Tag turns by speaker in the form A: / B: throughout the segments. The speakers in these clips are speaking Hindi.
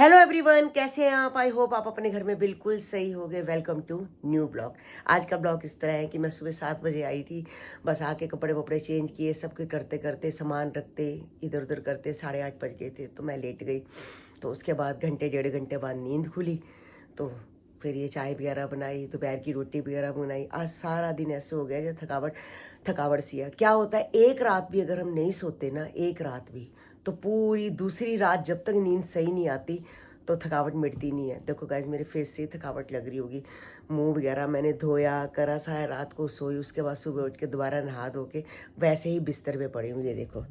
A: हेलो एवरीवन, कैसे हैं आप? आई होप आप अपने घर में बिल्कुल सही हो गए। Welcome to new blog. आज का ब्लॉग इस तरह है कि मैं सुबह 7 बजे आई थी, बस आके कपड़े वपड़े चेंज किए, सब कुछ करते करते सामान रखते इधर उधर करते 8:30 बज गए थे, तो मैं लेट गई। तो उसके बाद घंटे 1.5 घंटे बाद नींद खुली, तो फिर ये चाय वगैरह बनाई, दोपहर की रोटी वगैरह बनाई। आज सारा दिन ऐसे हो गया जो थकावट थकावट सी है। क्या होता है, एक रात भी अगर हम नहीं सोते ना, एक रात भी, तो पूरी दूसरी रात जब तक नींद सही नहीं आती तो थकावट मिटती नहीं है। देखो गाइज, मेरे फेस से थकावट लग रही होगी। मुंह वगैरह मैंने धोया करा सारा, रात को सोई, उसके बाद सुबह उठ के दोबारा नहा धो के वैसे ही बिस्तर पे पड़ी हूँ। ये देखो,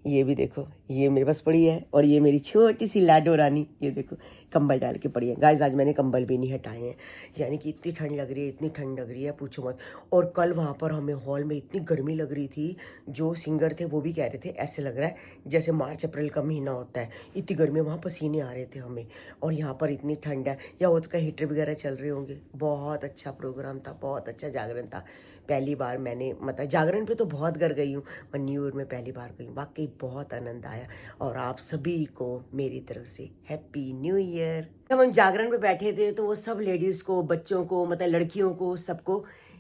A: ये भी देखो, ये मेरे पास पड़ी है, और ये मेरी छोटी सी लाडो रानी, ये देखो कंबल डाल के पड़ी है। गाइस, आज मैंने कंबल भी नहीं हटाए हैं, यानी कि इतनी ठंड लग रही है, इतनी ठंड लग रही है पूछो मत। और कल वहाँ पर हमें हॉल में इतनी गर्मी लग रही थी, जो सिंगर थे वो भी कह रहे थे ऐसे लग रहा है जैसे मार्च अप्रैल का महीना होता है, इतनी गर्मी, वहाँ पसीने आ रहे थे हमें। और यहाँ पर इतनी ठंड है, या उसका हीटर वगैरह चल रहे होंगे। बहुत अच्छा प्रोग्राम था, बहुत अच्छा जागरण था। पहली बार मैंने, मतलब जागरण पे तो बहुत घर गई हूँ, पर न्यू ईयर में पहली बार गई हूँ। वाकई बहुत आनंद आया। और आप सभी को मेरी तरफ से हैप्पी न्यू ईयर। जब हम जागरण पे बैठे थे तो वो सब लेडीज़ को, बच्चों को, मतलब लड़कियों को, सबको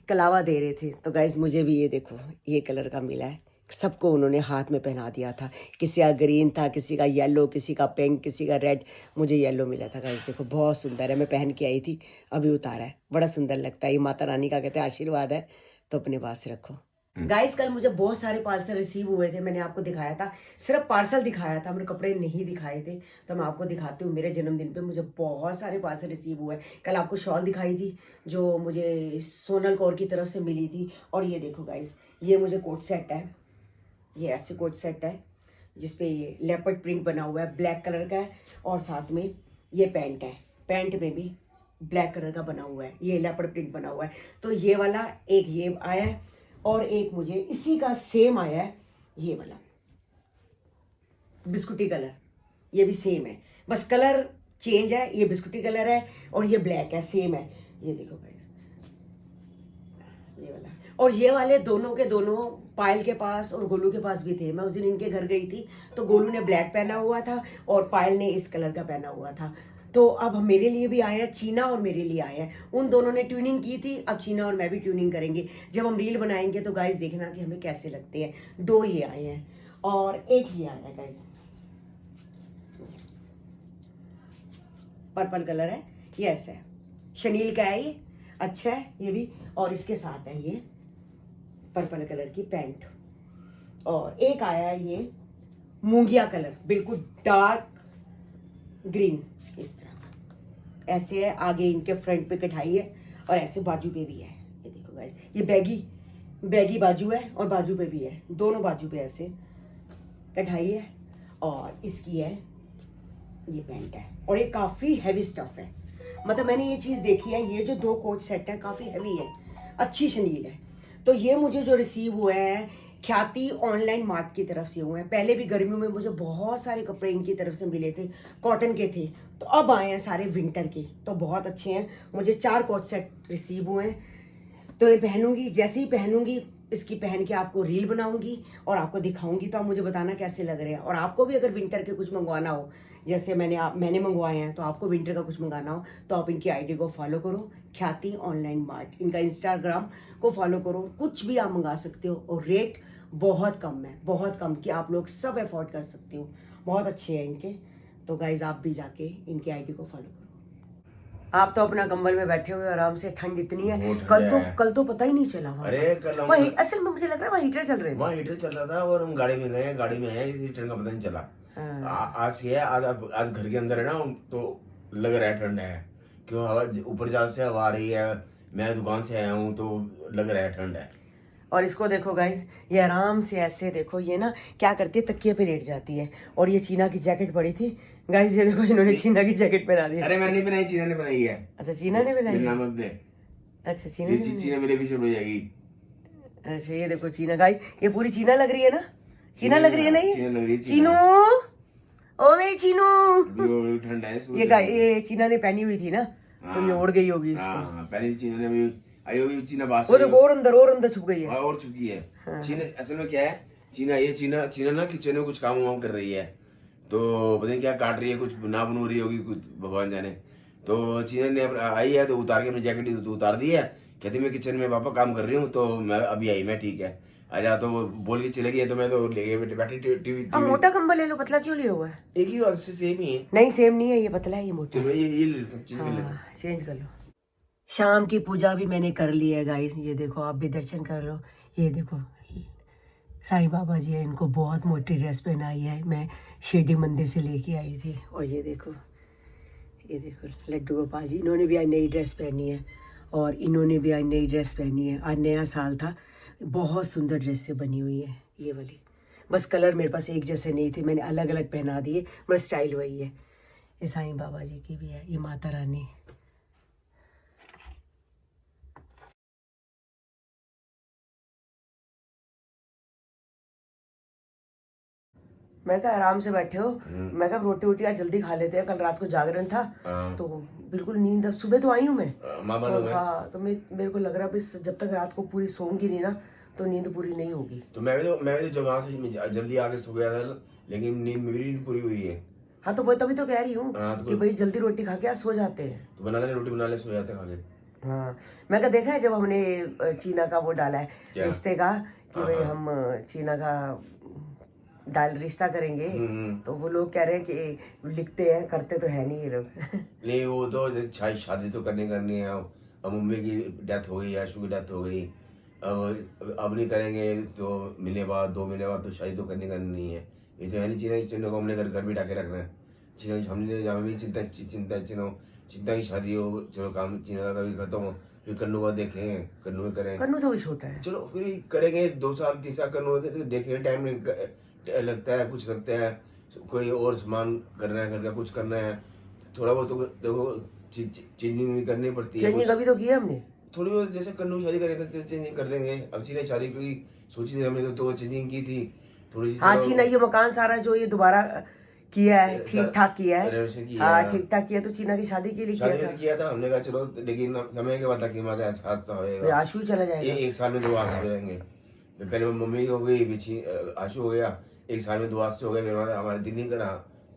A: कलावा दे रहे थे। तो गाइज, मुझे भी ये देखो, ये कलर का मिला है। सबको उन्होंने हाथ में पहना दिया था। किसी का ग्रीन था, किसी का येलो, किसी का पिंक, किसी का रेड। मुझे येलो मिला था गाइज। देखो बहुत सुंदर है, मैं पहन के आई थी, अभी उतारा है, बड़ा सुंदर लगता है। ये माता रानी का कहते हैं आशीर्वाद है, तो अपने पास रखो। गाइस, कल मुझे बहुत सारे पार्सल रिसीव हुए थे, मैंने आपको दिखाया था, सिर्फ पार्सल दिखाया था, मेरे कपड़े नहीं दिखाए थे। तो मैं आपको दिखाती हूँ, मेरे जन्मदिन पे मुझे बहुत सारे पार्सल रिसीव हुए। कल आपको शॉल दिखाई थी जो मुझे सोनल कौर की तरफ से मिली थी। और ये देखो गाइस, ये मुझे कोट सेट है, ये ऐसे कोट सेट है जिसपे ये लेपर्ड प्रिंट बना हुआ है, ब्लैक कलर का है। और साथ में ये पैंट है, पैंट में भी ब्लैक कलर का बना हुआ है, ये लेपर्ड प्रिंट बना हुआ है। तो ये वाला एक ये आया है, और एक मुझे इसी का सेम आया है, ये वाला बिस्कुटी कलर, ये भी सेम है, बस कलर चेंज है। ये बिस्कुटी कलर है और ये ब्लैक है, सेम है। ये देखो गाइस, ये वाला। और ये वाले दोनों के दोनों पायल के पास और गोलू के पास भी थे। मैं उस दिन इनके घर गई थी, तो गोलू ने ब्लैक पहना हुआ था और पायल ने इस कलर का पहना हुआ था। तो अब मेरे लिए भी आए हैं, चीना और मेरे लिए आए हैं। उन दोनों ने ट्यूनिंग की थी, अब चीना और मैं भी ट्यूनिंग करेंगे। जब हम रील बनाएंगे तो गाइस देखना कि हमें कैसे लगते हैं। 2 ये आए हैं और एक ही आया है गाइस, पर्पल कलर है, ये ऐसा है, शनील का है, ये अच्छा है ये भी। और इसके साथ है ये पर्पल कलर की पैंट। और एक आया है ये मूंगिया कलर, बिल्कुल डार्क ग्रीन, इस तरह का ऐसे है। आगे इनके फ्रंट पे कढ़ाई है और ऐसे बाजू पे भी है। ये देखो गाइस, ये बैगी बैगी बाजू है और बाजू पे भी है, दोनों बाजू पे ऐसे कढ़ाई है। और इसकी है, ये पैंट है, और ये काफ़ी हैवी स्टफ है। मतलब मैंने ये चीज़ देखी है, ये जो 2 कोट सेट है काफ़ी हैवी है, अच्छी शनील है। तो ये मुझे जो रिसीव हुए हैं ख्याति ऑनलाइन मार्ट की तरफ से हुए हैं। पहले भी गर्मियों में मुझे बहुत सारे कपड़े इनकी तरफ से मिले थे, कॉटन के थे। तो अब आए हैं सारे विंटर के, तो बहुत अच्छे हैं। मुझे 4 कोट सेट रिसीव हुए हैं, तो ये पहनूंगी। जैसे ही पहनूंगी, इसकी पहन के आपको रील बनाऊंगी और आपको दिखाऊंगी, तो आप मुझे बताना कैसे लग रहे हैं। और आपको भी अगर विंटर के कुछ मंगवाना हो, जैसे मैंने मंगवाए हैं, तो आपको विंटर का कुछ मंगाना हो तो आप इनकी आईडी को फॉलो करो, ख्याति ऑनलाइन मार्ट, इनका इंस्टाग्राम को फॉलो करो। कुछ भी आप मंगा सकते हो और रेट बहुत कम है, बहुत कम, कि आप लोग सब अफोर्ड कर सकते हो। बहुत अच्छे हैं इनके। तो गाइज, आप भी जाके इनकी आईडी को फॉलो करो। आप तो अपना कंबल में बैठे हुए आराम से, ठंड इतनी है। कल तो पता ही नहीं चला वहाँ।
B: अरे कल हम
A: असल में मुझे लग रहा है वहाँ हीटर चल रहे थे।
B: वहाँ हीटर चल रहा था और हम गाड़ी में गए, गाड़ी में आए, इस हीटर का पता नहीं चला। आज ये आज घर के अंदर है ना, तो लग रहा है ठंड है, क्यों हवा ऊपर जहां से हवा आ रही है। मैं दुकान से आया हूँ तो लग रहा है ठंड है।
A: और इसको देखो गाइस, ये आराम से ऐसे देखो, ये ना क्या करती है, तकिए पे लेट जाती है। और ये चीना की जैकेट पड़ी थी गाइस, ये देखो इन्होंने चीना की जैकेट पहना दी।
B: अरे मैंने नहीं बनाई, चीना ने बनाई है।
A: अच्छा, चीना ने बनाई
B: मेरे
A: है?
B: नाम मत दे।
A: अच्छा, चीना ने बनाई।
B: चीना मेरे पीछे हो जाएगी।
A: अच्छा, ये देखो चीना गाइस, ये पूरी चीना लग रही है ना, चीना लग रही है ना ये?
B: चीना लग रही है,
A: चीनू, ओ मेरी चीनू।
B: अभी ठंड है।
A: ये चीना ने पहनी हुई थी ना, तो ये उड़ गई होगी इसको।
B: पहले चीना ने भी आई होगी, चीना बाहर
A: वो देखो और अंदर छुप गई है,
B: और चुकी है। चीना असल में क्या है, चीना ना किचन में कुछ काम वाम कर रही है, तो पता नहीं क्या काट रही है, कुछ ना बनो रही होगी, कुछ भगवान जाने। तो चीना ने आई है तो उतार के अपनी जैकेट उतार दी है, कहती मैं किचन में पापा काम कर रही हूँ, तो मैं अभी आई, मैं ठीक है आजा, तो वो बोल के चले गई। तो मैं तो ले गए बैठी टीवी
A: अब मोटा कंबल ले लो, पतला क्यों लिया हुआ है?
B: एक ही बात से सेम ही है।
A: नहीं सेम नहीं है, ये पतला है, ये मोटा
B: चलो
A: है।
B: ये ले लेता हूँ, चीज ले लेता हूँ।
A: हाँ चेंज कर लो। शाम की पूजा भी मैंने कर ली है गाइस, ये देखो आप भी दर्शन कर लो। ये देखो साईं बाबा जी है, इनको बहुत मोटी ड्रेस पहनाई है, मैं शिरडी मंदिर से लेके आई थी। और ये देखो लड्डू गोपाल जी, इन्होंने भी आज नई ड्रेस पहनी है और इन्होंने भी आज नई ड्रेस पहनी है। आज नया साल था, बहुत सुंदर ड्रेस से बनी हुई है ये वाली, बस कलर मेरे पास एक जैसे नहीं थे, मैंने अलग अलग पहना दिए, मगर स्टाइल वही है। ये साईं बाबा जी की भी है, ये माता रानी। मैं कहा आराम से बैठे हो, मैं कहा रोटी वोटी आज जल्दी खा लेते हैं, कल रात को जागरण था तो बिल्कुल नींद, अब सुबह तो आई हूँ मैं। तो हाँ, तो मेरे को लग रहा है जब तक रात को पूरी सोऊंगी नहीं ना तो नींद पूरी नहीं होगी।
B: तो मैं तो जब वहाँ से जल्दी आके सो गया था, लेकिन मेरी नींद पूरी हुई है।
A: हाँ तो वो तभी तो कह रही हूँ
B: तो
A: कि भाई जल्दी रोटी खा के आज सो जाते हैं।
B: तो बना ले, रोटी बना ले, सो जाते खा के।
A: हाँ मैं कहा देखा है जब हमने चीना का वो डाला है रिश्ते का कि भाई हम चीना का डाल रिश्ता करेंगे, तो वो लोग कह रहे हैं कि लिखते हैं, करते तो है नहीं ये लोग।
B: नहीं वो तो शादी तो करनी है। अब मम्मी की डेथ हो गई, आशू की डेथ हो गई, अब नहीं करेंगे तो महीने बाद 2 महीने बाद तो शादी तो करनी है। ये तो है नहीं चीना चिन्ह को हमने घर बिठा के रखना है। चीना हमने हमें चिंता की शादी हो, चलो काम चीना का भी खत्म हो, फिर कन्नू का देखें, कन्नू में करें।
A: कन्नू तो भी छोटा है,
B: चलो फिर करेंगे 2 साल 3 साल कन्नू तो देखेंगे, टाइम लगता है, कुछ लगता है, कोई और सामान करना है, घर का कुछ करना है, थोड़ा बहुत तो देखो चेंजिंग भी करनी पड़ती है।
A: चेंजिंग अभी तो किया हमने
B: थोड़ी बहुत, जैसे कन्नू की शादी करेंगे तो चेंजिंग कर देंगे। अब चीना शादी की सोची थी हमने तो चेंजिंग की थी थोड़ी सी।
A: हाँ चीना ये मकान सारा जो ये दोबारा किया है, ठीक ठाक किया है। हाँ ठीक ठाक किया, तो चीना की शादी के लिए
B: किया था हमने कहा चलो, लेकिन हमें क्या पता कि हमारे हादसा होएगा,
A: आशु चला जाएगा।
B: 1 साल में 2 हादसे हो जाएंगे। पहले मम्मी हो गई, पीछे आशु हो गया, 1 साल में 2 हादसे हो गए, फिर हमारे दिल नहीं करा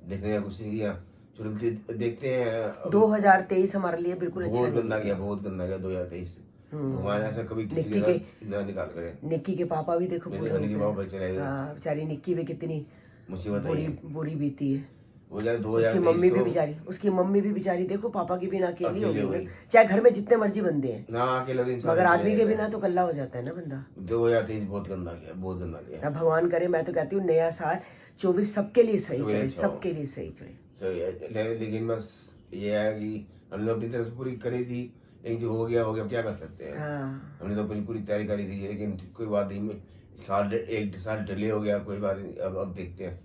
B: देखने का, कुछ नहीं किया। चलो देखते हैं।
A: 2023 हमारे लिए बिल्कुल अच्छा
B: बहुत गंदा गया 2023। भगवान ऐसा कभी किसी के साथ निकाल करे।
A: निक्की के पापा भी देखो पूरे
B: निक्की के पापा चले गए।
A: हाँ बेचारी निक्की भी कितनी
B: मुसीबत
A: बुरी बीती है।
B: वो जाए
A: उसकी मम्मी भी बेचारी देखो पापा की बिना अकेली हो गई, चाहे घर में जितने मर्जी बंदे हैं
B: ना, अकेला दिन,
A: मगर आदमी के बिना तो कल्ला हो जाता है ना बंदा।
B: 2023 बहुत गंदा गया।
A: अब भगवान करे, मैं तो कहती हूँ नया साल 24 सबके लिए सही चले, सबके लिए सही चले।
B: सही है, लेकिन बस ये है कि हमने अपनी तरफ से पूरी करी थी, लेकिन जो हो गया क्या कर सकते हैं। हमने तो अपनी पूरी तैयारी करी थी, लेकिन कोई बात नहीं, 1 साल डिले हो गया, कोई बात नहीं, अब देखते हैं।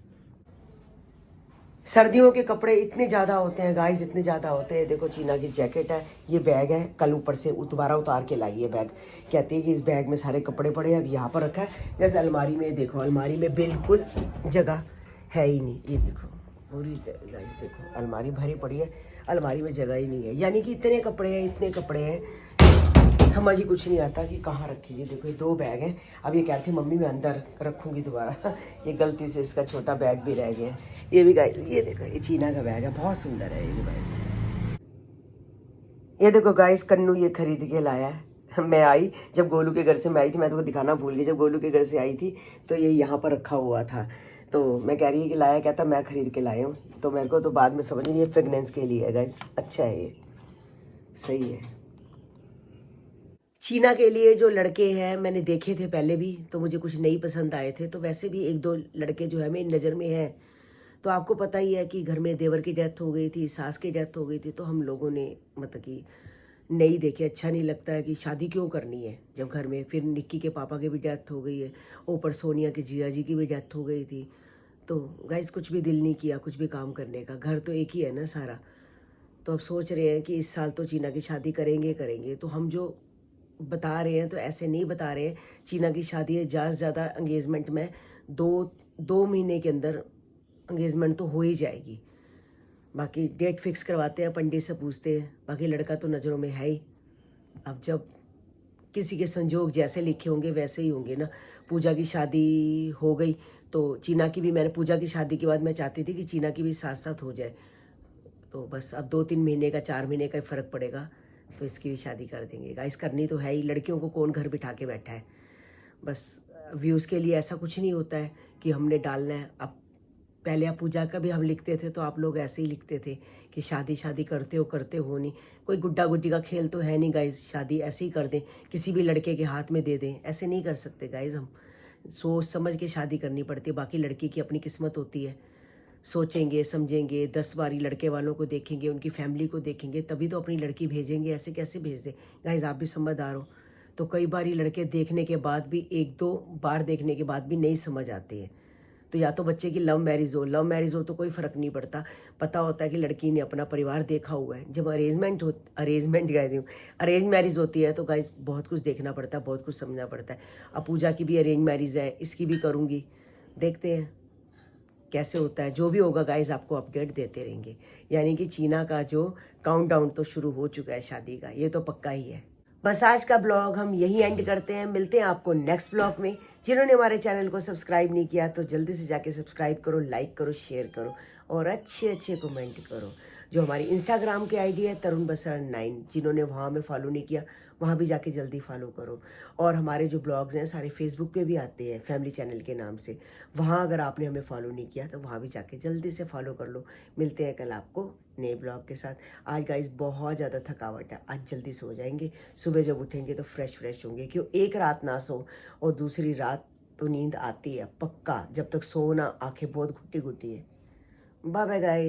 A: सर्दियों के कपड़े इतने ज़्यादा होते हैं गाइस, इतने ज़्यादा होते हैं। देखो चीना की जैकेट है, ये बैग है, कल ऊपर से दोबारा उतार के लाई है बैग, कहती है कि इस बैग में सारे कपड़े पड़े हैं, अब यहाँ पर रखा है। जैसे अलमारी में देखो, अलमारी में बिल्कुल जगह है ही नहीं, ये देखो पूरी गाइस देखो अलमारी भरी पड़ी है, अलमारी में जगह ही नहीं है, यानी कि इतने कपड़े हैं समझ ही कुछ नहीं आता कि कहाँ रखे। ये देखो ये 2 बैग हैं, अब ये कहती मम्मी मैं अंदर रखूँगी दोबारा। ये गलती से इसका छोटा बैग भी रह गया। ये भी गाइस ये देखो, ये चीना का बैग है, बहुत सुंदर है ये भी गाइस। ये देखो गाइस कन्नू ये खरीद के लाया है। मैं आई जब गोलू के घर से मैं आई थी, मैं तो दिखाना भूल गई, जब गोलू के घर से आई थी तो ये यहाँ पर रखा हुआ था, तो मैं कह रही है कि लाया, कहता मैं खरीद के लाया हूँ, तो मेरे को तो बाद में समझ नहीं, ये फ्रेगनेंस के लिए है गाइस, अच्छा है ये, सही है। चीना के लिए जो लड़के हैं मैंने देखे थे पहले भी, तो मुझे कुछ नहीं पसंद आए थे, तो वैसे भी 1-2 लड़के जो है मेरी नज़र में हैं। तो आपको पता ही है कि घर में देवर की डेथ हो गई थी, सास की डेथ हो गई थी, तो हम लोगों ने मतलब कि नहीं देखे, अच्छा नहीं लगता है कि शादी क्यों करनी है जब घर में। फिर निक्की के पापा की भी डेथ हो गई है, ऊपर सोनिया के जीजा जी की भी डेथ हो गई थी, तो गाइस कुछ भी दिल नहीं किया कुछ भी काम करने का, घर तो एक ही है ना सारा। तो अब सोच रहे हैं कि इस साल तो चीना की शादी करेंगे। तो हम जो बता रहे हैं तो ऐसे नहीं बता रहे हैं, चीना की शादी है, ज़्यादा से ज़्यादा एंगेजमेंट में 2 महीने के अंदर एंगेजमेंट तो हो ही जाएगी। बाकी डेट फिक्स करवाते हैं, पंडित से पूछते हैं, बाकी लड़का तो नज़रों में है ही। अब जब किसी के संजोग जैसे लिखे होंगे वैसे ही होंगे ना। पूजा की शादी हो गई तो चीना की भी, मैंने पूजा की शादी के बाद मैं चाहती थी कि चीना की भी साथ साथ हो जाए, तो बस अब 2-3 महीने का 4 महीने का ही फ़र्क पड़ेगा तो इसकी भी शादी कर देंगे गाइस। करनी तो है ही, लड़कियों को कौन घर बिठा के बैठा है। बस व्यूज़ के लिए ऐसा कुछ नहीं होता है कि हमने डालना है। अब पहले आप पूजा का भी हम लिखते थे तो आप लोग ऐसे ही लिखते थे कि शादी शादी करते हो नहीं। कोई गुड्डा गुड्डी का खेल तो है नहीं गाइस, शादी ऐसे ही कर दें, किसी भी लड़के के हाथ में दे दें, ऐसे नहीं कर सकते गाइस। हम सोच समझ के शादी करनी पड़ती है। बाकी लड़की की अपनी किस्मत होती है, सोचेंगे समझेंगे, 10 बारी लड़के वालों को देखेंगे, उनकी फैमिली को देखेंगे, तभी तो अपनी लड़की भेजेंगे। ऐसे कैसे भेज दें गाइस, आप भी समझदार हो। तो कई बारी लड़के देखने के बाद भी, 1-2 बार देखने के बाद भी नहीं समझ आते हैं, तो या तो बच्चे की लव मैरिज हो तो कोई फ़र्क नहीं पड़ता, पता होता है कि लड़की ने अपना परिवार देखा हुआ है। जब अरेंज मैरिज होती है तो गाइस बहुत कुछ देखना पड़ता है, बहुत कुछ समझना पड़ता है। अब पूजा की भी अरेंज मैरिज है, इसकी भी करूँगी, देखते हैं कैसे होता है। जो भी होगा गाइस आपको अपडेट देते रहेंगे। यानी कि चीना का जो काउंटडाउन तो शुरू हो चुका है शादी का, ये तो पक्का ही है। बस आज का ब्लॉग हम यही एंड करते हैं, मिलते हैं आपको नेक्स्ट ब्लॉग में। जिन्होंने हमारे चैनल को सब्सक्राइब नहीं किया तो जल्दी से जाके सब्सक्राइब करो, लाइक करो, शेयर करो और अच्छे अच्छे कमेंट करो। जो हमारी इंस्टाग्राम की आईडी है तरुण बसरा 9, जिन्होंने वहाँ में फॉलो नहीं किया वहाँ भी जाके जल्दी फॉलो करो। और हमारे जो ब्लॉग्स हैं सारे फेसबुक पे भी आते हैं फैमिली चैनल के नाम से, वहाँ अगर आपने हमें फॉलो नहीं किया तो वहाँ भी जाके जल्दी से फॉलो कर लो। मिलते हैं कल आपको नए ब्लॉग के साथ। आज गाइस बहुत ज़्यादा थकावट है, आज जल्दी सो जाएंगे, सुबह जब उठेंगे तो फ्रेश होंगे। क्यों एक रात ना सो और दूसरी रात तो नींद आती है पक्का, जब तक सो ना आंखें बहुत घुट्टी घुट्टी है। Bye bye guys.